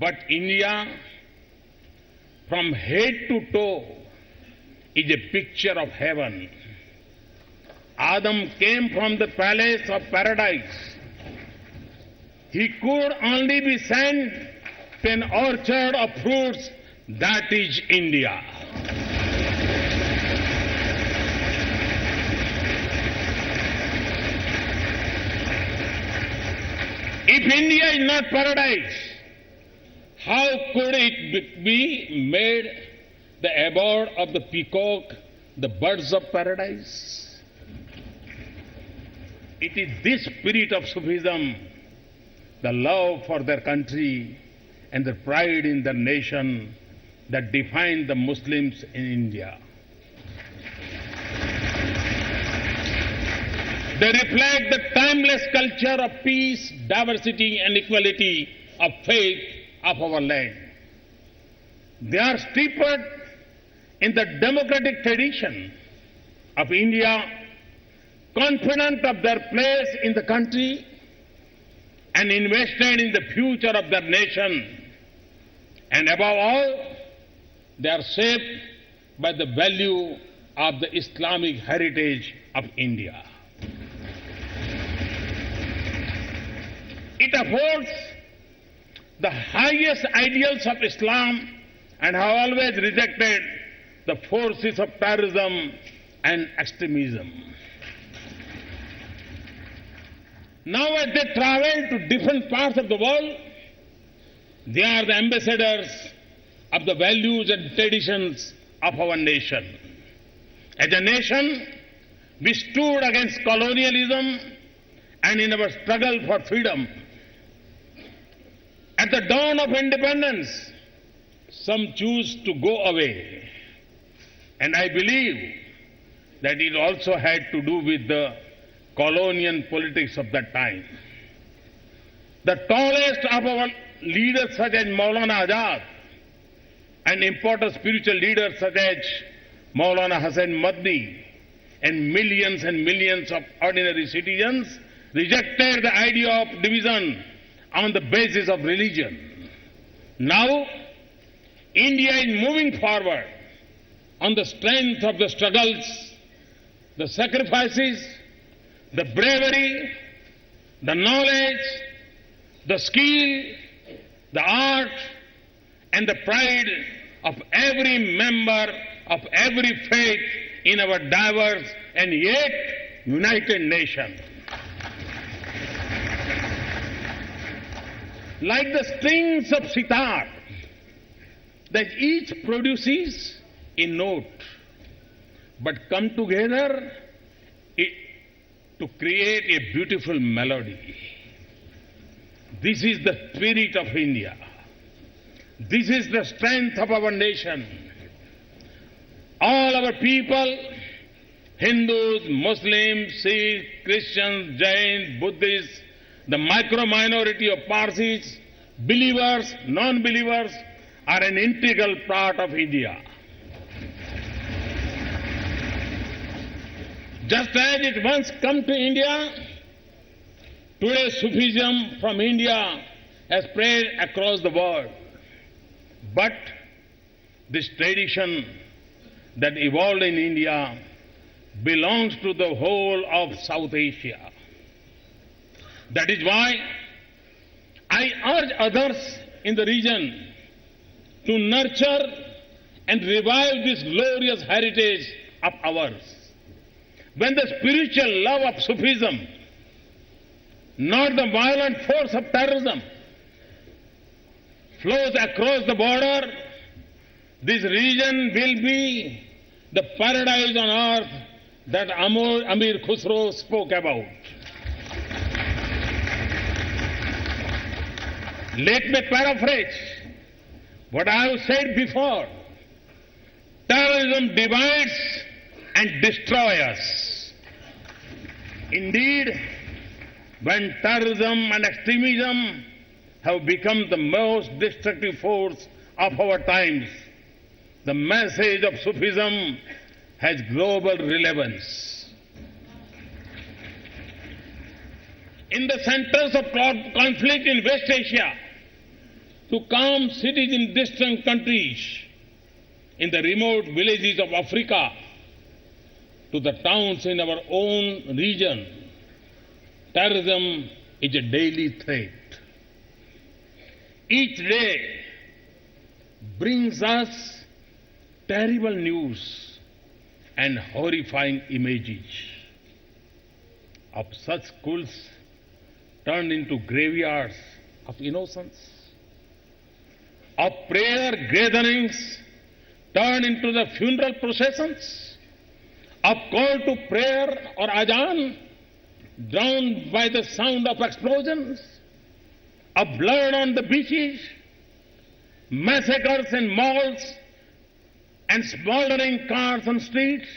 But India, from head to toe, is a picture of heaven. Adam came from the palace of paradise. He could only be sent to an orchard of fruits. That is India. If India is not paradise, how could it be made the abode of the peacock, the birds of paradise? It is this spirit of Sufism, the love for their country and the pride in their nation, that define the Muslims in India. They reflect the timeless culture of peace, diversity, and equality of faith of our land. They are steeped in the democratic tradition of India, confident of their place in the country, and invested in the future of their nation. And above all, they are shaped by the value of the Islamic heritage of India. It affords the highest ideals of Islam and have always rejected the forces of terrorism and extremism. Now as they travel to different parts of the world, they are the ambassadors of the values and traditions of our nation. As a nation, we stood against colonialism and in our struggle for freedom. At the dawn of independence, some choose to go away. And I believe that it also had to do with the colonial politics of that time. The tallest of our leaders such as Maulana Azad and important spiritual leaders such as Maulana Hasan Madni and millions of ordinary citizens rejected the idea of division on the basis of religion. Now, India is moving forward on the strength of the struggles, the sacrifices, the bravery, the knowledge, the skill, the art, and the pride of every member of every faith in our diverse and yet united nation. Like the strings of sitar that each produces a note, but come together to create a beautiful melody. This is the spirit of India. This is the strength of our nation. All our people, Hindus, Muslims, Sikhs, Christians, Jains, Buddhists, the micro-minority of Parsis, believers, non-believers, are an integral part of India. Just as it once come to India, today Sufism from India has spread across the world. But this tradition that evolved in India belongs to the whole of South Asia. That is why I urge others in the region to nurture and revive this glorious heritage of ours. When the spiritual love of Sufism, not the violent force of terrorism, flows across the border, this region will be the paradise on earth that Amir Khusro spoke about. Let me paraphrase what I have said before. Terrorism divides and destroys us. Indeed, when terrorism and extremism have become the most destructive force of our times, the message of Sufism has global relevance. In the centers of conflict in West Asia, to calm cities in distant countries, in the remote villages of Africa, to the towns in our own region, terrorism is a daily threat. Each day brings us terrible news and horrifying images of such schools turned into graveyards of innocence, of prayer gatherings turned into the funeral processions, of call to prayer or adhan drowned by the sound of explosions, of blood on the beaches, massacres in malls and smoldering cars on streets,